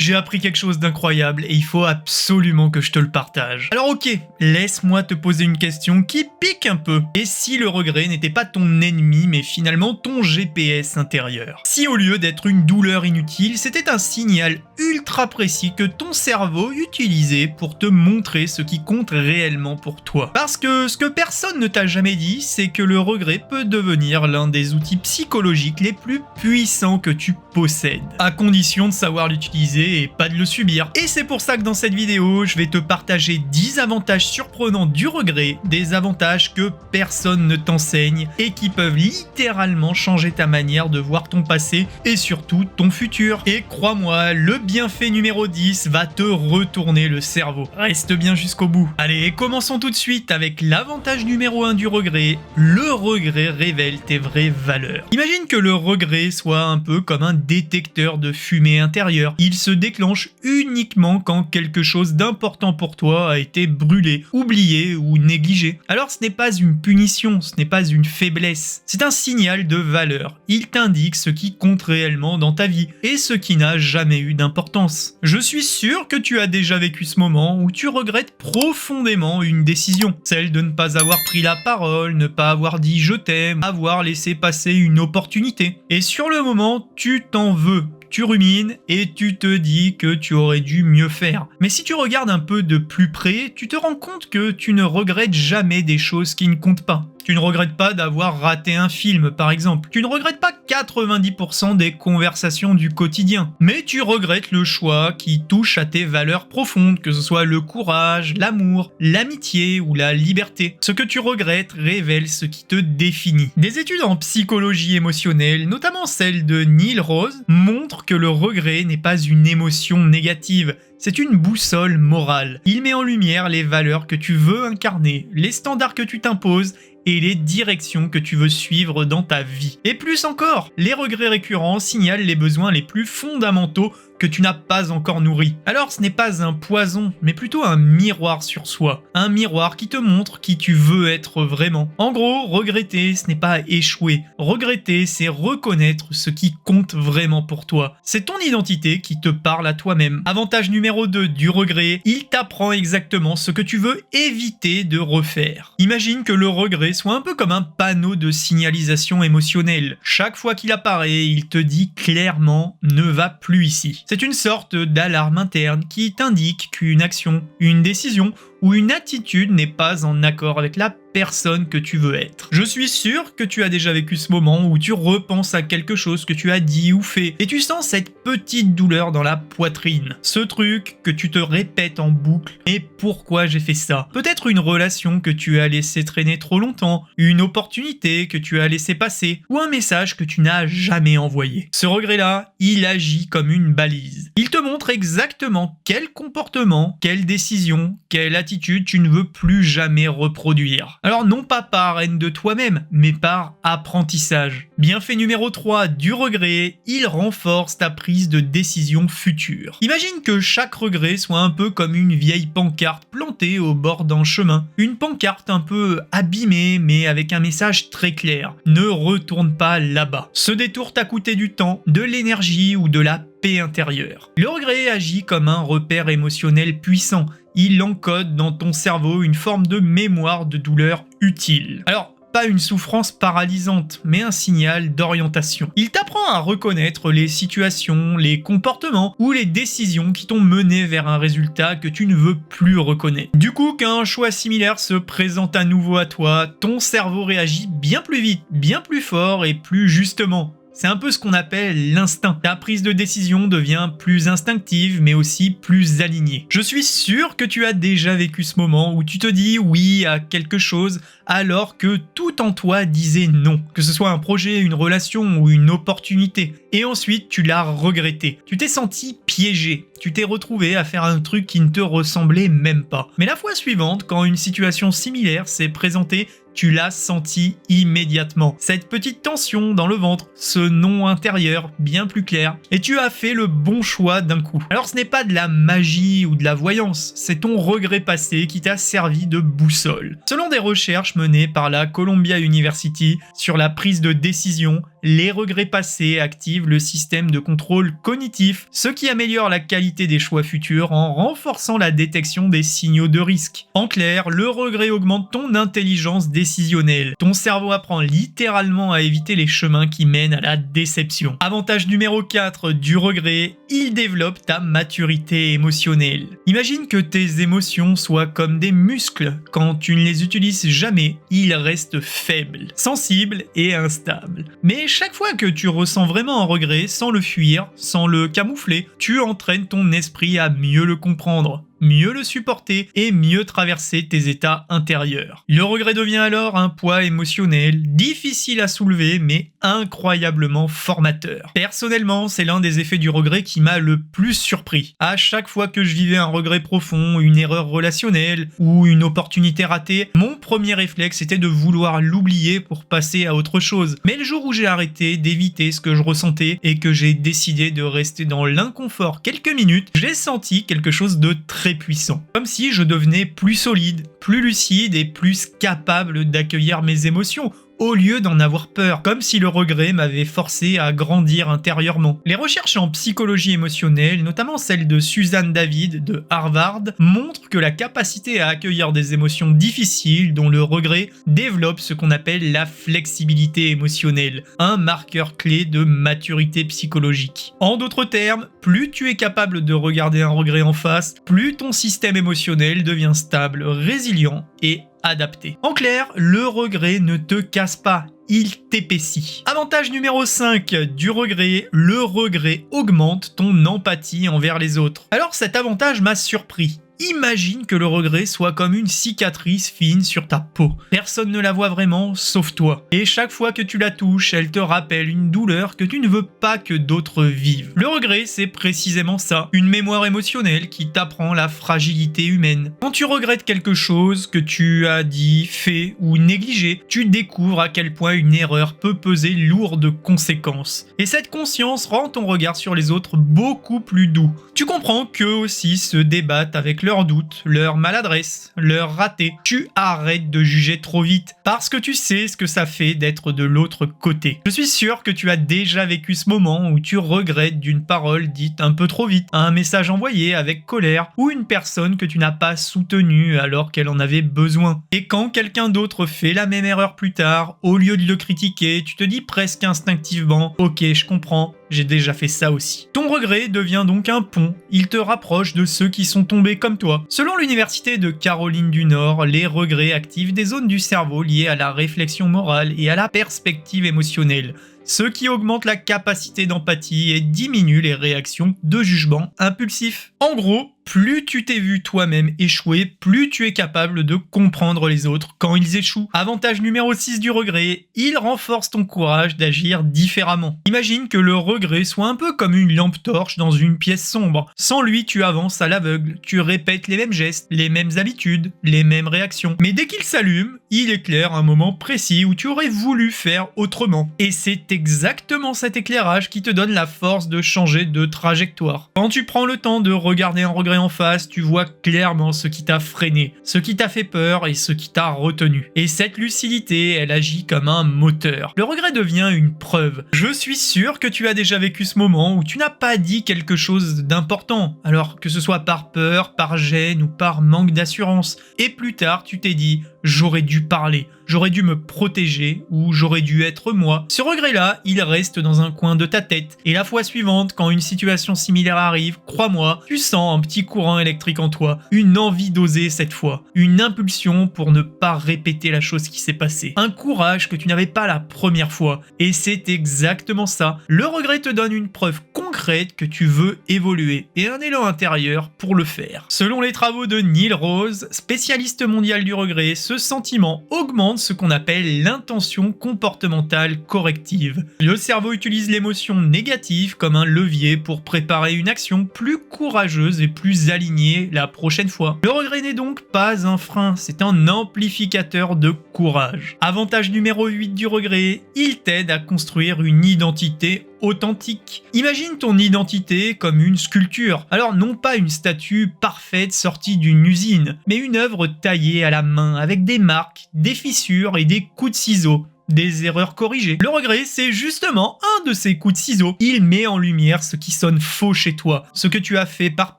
j'ai appris quelque chose d'incroyable et il faut absolument que je te le partage. Alors ok, laisse-moi te poser une question qui pique un peu. Et si le regret n'était pas ton ennemi, mais finalement ton GPS intérieur? Si au lieu d'être une douleur inutile, c'était un signal ultra précis que ton cerveau utilisait pour te montrer ce qui compte réellement pour toi. Parce que ce que personne ne t'a jamais dit, c'est que le regret peut devenir l'un des outils psychologiques les plus puissants que tu possèdes, à condition de savoir l'utiliser et pas de le subir. Et c'est pour ça que dans cette vidéo, je vais te partager 10 avantages surprenants du regret, des avantages que personne ne t'enseigne et qui peuvent littéralement changer ta manière de voir ton passé et surtout ton futur. Et crois-moi, le bienfait numéro 10 va te retourner le cerveau. Reste bien jusqu'au bout. Allez, commençons tout de suite avec l'avantage numéro 1 du regret. Le regret révèle tes vraies valeurs. Imagine que le regret soit un peu comme un détecteur de fumée intérieure. Il se déclenche uniquement quand quelque chose d'important pour toi a été brûlé, oublié ou négligé. Alors ce n'est pas une punition, ce n'est pas une faiblesse. C'est un signal de valeur. Il t'indique ce qui compte réellement dans ta vie et ce qui n'a jamais eu d'importance. Je suis sûr que tu as déjà vécu ce moment où tu regrettes profondément une décision. Celle de ne pas avoir pris la parole, ne pas avoir dit je t'aime, avoir laissé passer une opportunité. Et sur le moment, tu t'en veux. Tu rumines et tu te dis que tu aurais dû mieux faire. Mais si tu regardes un peu de plus près, tu te rends compte que tu ne regrettes jamais des choses qui ne comptent pas. Tu ne regrettes pas d'avoir raté un film, par exemple. Tu ne regrettes pas 90% des conversations du quotidien. Mais tu regrettes le choix qui touche à tes valeurs profondes, que ce soit le courage, l'amour, l'amitié ou la liberté. Ce que tu regrettes révèle ce qui te définit. Des études en psychologie émotionnelle, notamment celle de Neil Rose, montrent que le regret n'est pas une émotion négative. C'est une boussole morale. Il met en lumière les valeurs que tu veux incarner, les standards que tu t'imposes et les directions que tu veux suivre dans ta vie. Et plus encore, les regrets récurrents signalent les besoins les plus fondamentaux que tu n'as pas encore nourris. Alors ce n'est pas un poison, mais plutôt un miroir sur soi. Un miroir qui te montre qui tu veux être vraiment. En gros, regretter, ce n'est pas échouer. Regretter, c'est reconnaître ce qui compte vraiment pour toi. C'est ton identité qui te parle à toi-même. Avantage numéro 2 du regret, il t'apprend exactement ce que tu veux éviter de refaire. Imagine que le regret soit un peu comme un panneau de signalisation émotionnelle. Chaque fois qu'il apparaît, il te dit clairement « ne va plus ici ». C'est une sorte d'alarme interne qui t'indique qu'une action, une décision ou une attitude n'est pas en accord avec la personne que tu veux être. Je suis sûr que tu as déjà vécu ce moment où tu repenses à quelque chose que tu as dit ou fait et tu sens cette petite douleur dans la poitrine. Ce truc que tu te répètes en boucle. Mais pourquoi j'ai fait ça? Peut-être une relation que tu as laissé traîner trop longtemps, une opportunité que tu as laissé passer ou un message que tu n'as jamais envoyé. Ce regret-là, il agit comme une balise. Il te montre exactement quel comportement, quelle décision, quelle attitude tu ne veux plus jamais reproduire. Alors non pas par haine de toi-même, mais par apprentissage. Bienfait numéro 3 du regret, il renforce ta prise de décision future. Imagine que chaque regret soit un peu comme une vieille pancarte plantée au bord d'un chemin. Une pancarte un peu abîmée, mais avec un message très clair. Ne retourne pas là-bas. Ce détour t'a coûté du temps, de l'énergie ou de la paix intérieure. Le regret agit comme un repère émotionnel puissant. Il encode dans ton cerveau une forme de mémoire de douleur utile. Alors, pas une souffrance paralysante, mais un signal d'orientation. Il t'apprend à reconnaître les situations, les comportements ou les décisions qui t'ont mené vers un résultat que tu ne veux plus reconnaître. Du coup, qu'un choix similaire se présente à nouveau à toi, ton cerveau réagit bien plus vite, bien plus fort et plus justement. C'est un peu ce qu'on appelle l'instinct. Ta prise de décision devient plus instinctive, mais aussi plus alignée. Je suis sûr que tu as déjà vécu ce moment où tu te dis oui à quelque chose alors que tout en toi disait non. Que ce soit un projet, une relation ou une opportunité. Et ensuite, tu l'as regretté. Tu t'es senti piégé. Tu t'es retrouvé à faire un truc qui ne te ressemblait même pas. Mais la fois suivante, quand une situation similaire s'est présentée, tu l'as senti immédiatement. Cette petite tension dans le ventre, ce non intérieur bien plus clair, et tu as fait le bon choix d'un coup. Alors ce n'est pas de la magie ou de la voyance, c'est ton regret passé qui t'a servi de boussole. Selon des recherches menées par la Columbia University sur la prise de décision, les regrets passés activent active le système de contrôle cognitif, ce qui améliore la qualité des choix futurs en renforçant la détection des signaux de risque. En clair, le regret augmente ton intelligence décisionnelle. Ton cerveau apprend littéralement à éviter les chemins qui mènent à la déception. Avantage numéro 4 du regret, il développe ta maturité émotionnelle. Imagine que tes émotions soient comme des muscles. Quand tu ne les utilises jamais, ils restent faibles, sensibles et instables. Mais chaque fois que tu ressens vraiment un regret, sans le fuir, sans le camoufler, tu entraînes ton esprit à mieux le comprendre, mieux le supporter et mieux traverser tes états intérieurs. Le regret devient alors un poids émotionnel, difficile à soulever mais incroyablement formateur. Personnellement, c'est l'un des effets du regret qui m'a le plus surpris. À chaque fois que je vivais un regret profond, une erreur relationnelle ou une opportunité ratée, mon premier réflexe était de vouloir l'oublier pour passer à autre chose. Mais le jour où j'ai arrêté d'éviter ce que je ressentais et que j'ai décidé de rester dans l'inconfort quelques minutes, j'ai senti quelque chose de très puissant. Comme si je devenais plus solide, plus lucide et plus capable d'accueillir mes émotions, au lieu d'en avoir peur, comme si le regret m'avait forcé à grandir intérieurement. Les recherches en psychologie émotionnelle, notamment celle de Suzanne David de Harvard, montrent que la capacité à accueillir des émotions difficiles, dont le regret, développe ce qu'on appelle la flexibilité émotionnelle, un marqueur clé de maturité psychologique. En d'autres termes, plus tu es capable de regarder un regret en face, plus ton système émotionnel devient stable, résilient et adapté. En clair, le regret ne te casse pas, il t'épaissit. Avantage numéro 5 du regret, le regret augmente ton empathie envers les autres. Alors cet avantage m'a surpris. Imagine que le regret soit comme une cicatrice fine sur ta peau. Personne ne la voit vraiment, sauf toi. Et chaque fois que tu la touches, elle te rappelle une douleur que tu ne veux pas que d'autres vivent. Le regret, c'est précisément ça. Une mémoire émotionnelle qui t'apprend la fragilité humaine. Quand tu regrettes quelque chose que tu as dit, fait ou négligé, tu découvres à quel point une erreur peut peser lourd de conséquences. Et cette conscience rend ton regard sur les autres beaucoup plus doux. Tu comprends qu'eux aussi se débattent avec leurs doutes, leurs maladresses, leurs ratés. Tu arrêtes de juger trop vite parce que tu sais ce que ça fait d'être de l'autre côté. Je suis sûr que tu as déjà vécu ce moment où tu regrettes d'une parole dite un peu trop vite, un message envoyé avec colère ou une personne que tu n'as pas soutenue alors qu'elle en avait besoin. Et quand quelqu'un d'autre fait la même erreur plus tard, au lieu de le critiquer, tu te dis presque instinctivement « Ok, je comprends, j'ai déjà fait ça aussi ». Ton regret devient donc un pont, il te rapproche de ceux qui sont tombés comme toi. Selon l'université de Caroline du Nord, les regrets activent des zones du cerveau liées à la réflexion morale et à la perspective émotionnelle, ce qui augmente la capacité d'empathie et diminue les réactions de jugement impulsif. En gros, plus tu t'es vu toi-même échouer, plus tu es capable de comprendre les autres quand ils échouent. Avantage numéro 6 du regret, il renforce ton courage d'agir différemment. Imagine que le regret soit un peu comme une lampe torche dans une pièce sombre. Sans lui, tu avances à l'aveugle, tu répètes les mêmes gestes, les mêmes habitudes, les mêmes réactions. Mais dès qu'il s'allume, il éclaire un moment précis où tu aurais voulu faire autrement. Et c'est exactement cet éclairage qui te donne la force de changer de trajectoire. Quand tu prends le temps de regarder un regret en face, tu vois clairement ce qui t'a freiné, ce qui t'a fait peur et ce qui t'a retenu. Et cette lucidité, elle agit comme un moteur. Le regret devient une preuve. Je suis sûr que tu as déjà vécu ce moment où tu n'as pas dit quelque chose d'important, alors que ce soit par peur, par gêne ou par manque d'assurance. Et plus tard, tu t'es dit « j'aurais dû parler ». J'aurais dû me protéger ou j'aurais dû être moi. Ce regret-là, il reste dans un coin de ta tête. Et la fois suivante, quand une situation similaire arrive, crois-moi, tu sens un petit courant électrique en toi, une envie d'oser cette fois, une impulsion pour ne pas répéter la chose qui s'est passée, un courage que tu n'avais pas la première fois. Et c'est exactement ça. Le regret te donne une preuve concrète que tu veux évoluer et un élan intérieur pour le faire. Selon les travaux de Neil Rose, spécialiste mondial du regret, ce sentiment augmente ce qu'on appelle l'intention comportementale corrective. Le cerveau utilise l'émotion négative comme un levier pour préparer une action plus courageuse et plus alignée la prochaine fois. Le regret n'est donc pas un frein, c'est un amplificateur de courage. Avantage numéro 8 du regret, il t'aide à construire une identité authentique. Imagine ton identité comme une sculpture. Alors non pas une statue parfaite sortie d'une usine, mais une œuvre taillée à la main avec des marques, des fissures et des coups de ciseaux. des erreurs corrigées. Le regret, c'est justement un de ces coups de ciseau. Il met en lumière ce qui sonne faux chez toi, ce que tu as fait par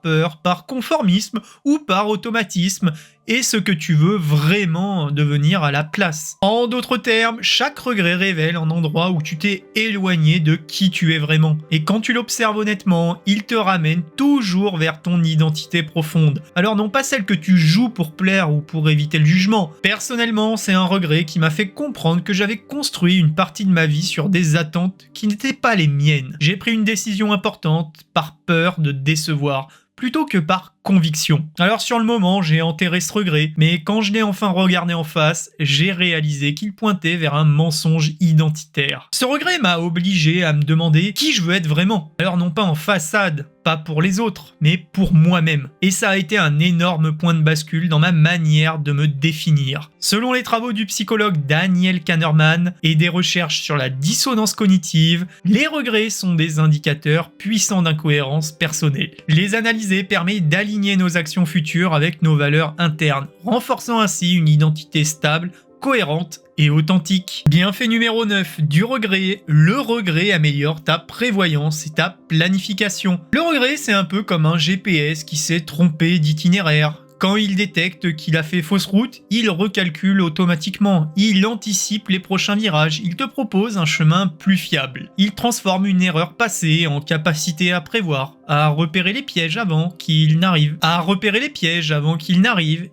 peur, par conformisme ou par automatisme, et ce que tu veux vraiment devenir à la place. En d'autres termes, chaque regret révèle un endroit où tu t'es éloigné de qui tu es vraiment. Et quand tu l'observes honnêtement, il te ramène toujours vers ton identité profonde. Alors non pas celle que tu joues pour plaire ou pour éviter le jugement. Personnellement, c'est un regret qui m'a fait comprendre que j'avais construit une partie de ma vie sur des attentes qui n'étaient pas les miennes. J'ai pris une décision importante par peur de décevoir, plutôt que par conviction. Alors sur le moment, j'ai enterré ce regret, mais quand je l'ai enfin regardé en face, j'ai réalisé qu'il pointait vers un mensonge identitaire. Ce regret m'a obligé à me demander qui je veux être vraiment. Alors non pas en façade, pas pour les autres, mais pour moi-même. Et ça a été un énorme point de bascule dans ma manière de me définir. Selon les travaux du psychologue Daniel Kahneman et des recherches sur la dissonance cognitive, les regrets sont des indicateurs puissants d'incohérence personnelle. Les analyser permet d'aligner nos actions futures avec nos valeurs internes, renforçant ainsi une identité stable, cohérente et authentique. Bienfait numéro 9 du regret. Le regret améliore ta prévoyance et ta planification. Le regret, c'est un peu comme un GPS qui s'est trompé d'itinéraire. Quand il détecte qu'il a fait fausse route, il recalcule automatiquement. Il anticipe les prochains virages. Il te propose un chemin plus fiable. Il transforme une erreur passée en capacité à prévoir, à repérer les pièges avant qu'ils n'arrivent,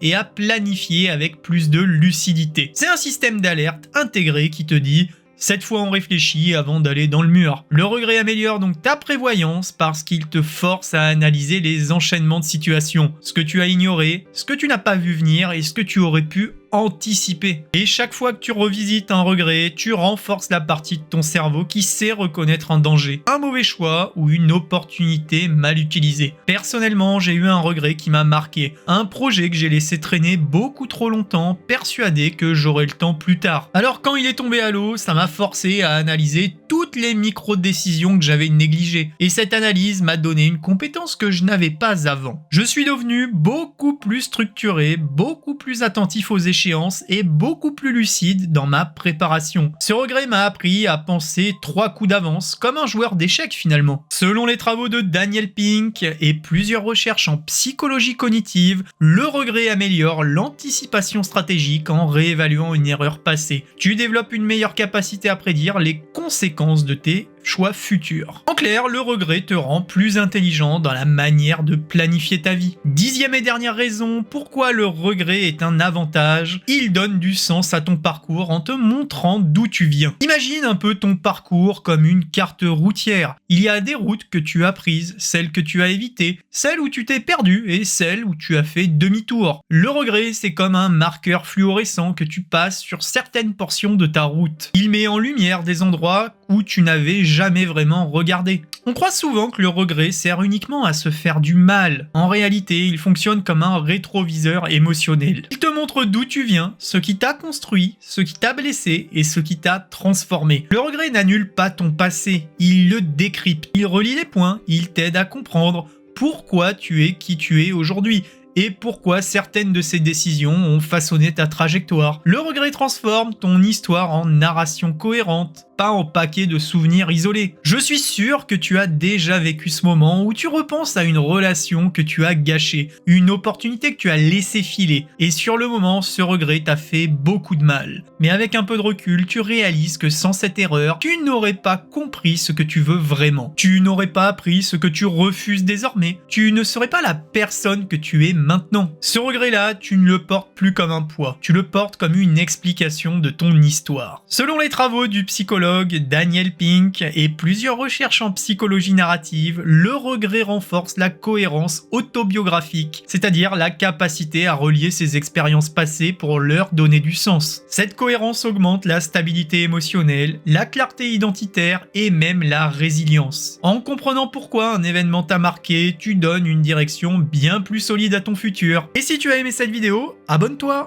et à planifier avec plus de lucidité. C'est un système d'alerte intégré qui te dit: cette fois on réfléchit avant d'aller dans le mur. Le regret améliore donc ta prévoyance parce qu'il te force à analyser les enchaînements de situations, ce que tu as ignoré, ce que tu n'as pas vu venir et ce que tu aurais pu anticiper. Et chaque fois que tu revisites un regret, tu renforces la partie de ton cerveau qui sait reconnaître un danger, un mauvais choix ou une opportunité mal utilisée. Personnellement, j'ai eu un regret qui m'a marqué, un projet que j'ai laissé traîner beaucoup trop longtemps, persuadé que j'aurais le temps plus tard. Alors quand il est tombé à l'eau, ça m'a forcé à analyser toutes les micro-décisions que j'avais négligées. Et cette analyse m'a donné une compétence que je n'avais pas avant. Je suis devenu beaucoup plus structuré, beaucoup plus attentif aux échéances et beaucoup plus lucide dans ma préparation. Ce regret m'a appris à penser 3 coups d'avance, comme un joueur d'échecs finalement. Selon les travaux de Daniel Pink et plusieurs recherches en psychologie cognitive, le regret améliore l'anticipation stratégique en réévaluant une erreur passée. Tu développes une meilleure capacité à prédire les conséquences de tes choix futurs. En clair, le regret te rend plus intelligent dans la manière de planifier ta vie. 10e et dernière raison pourquoi le regret est un avantage: il donne du sens à ton parcours en te montrant d'où tu viens. Imagine un peu ton parcours comme une carte routière. Il y a des routes que tu as prises, celles que tu as évitées, celles où tu t'es perdu et celles où tu as fait demi-tour. Le regret, c'est comme un marqueur fluorescent que tu passes sur certaines portions de ta route. Il met en lumière des endroits où tu n'avais jamais vraiment regardé. On croit souvent que le regret sert uniquement à se faire du mal. En réalité, il fonctionne comme un rétroviseur émotionnel. Il te montre d'où tu viens, ce qui t'a construit, ce qui t'a blessé et ce qui t'a transformé. Le regret n'annule pas ton passé, il le décrypte. Il relie les points, il t'aide à comprendre pourquoi tu es qui tu es aujourd'hui et pourquoi certaines de ces décisions ont façonné ta trajectoire. Le regret transforme ton histoire en narration cohérente, pas en paquet de souvenirs isolés. Je suis sûr que tu as déjà vécu ce moment où tu repenses à une relation que tu as gâchée, une opportunité que tu as laissé filer, et sur le moment, ce regret t'a fait beaucoup de mal. Mais avec un peu de recul, tu réalises que sans cette erreur, tu n'aurais pas compris ce que tu veux vraiment. Tu n'aurais pas appris ce que tu refuses désormais. Tu ne serais pas la personne que tu es maintenant. Ce regret-là, tu ne le portes plus comme un poids. Tu le portes comme une explication de ton histoire. Selon les travaux du psychologue Daniel Pink et plusieurs recherches en psychologie narrative, le regret renforce la cohérence autobiographique, c'est-à-dire la capacité à relier ses expériences passées pour leur donner du sens. Cette cohérence augmente la stabilité émotionnelle, la clarté identitaire et même la résilience. En comprenant pourquoi un événement t'a marqué, tu donnes une direction bien plus solide à ton futur. Et si tu as aimé cette vidéo, abonne-toi!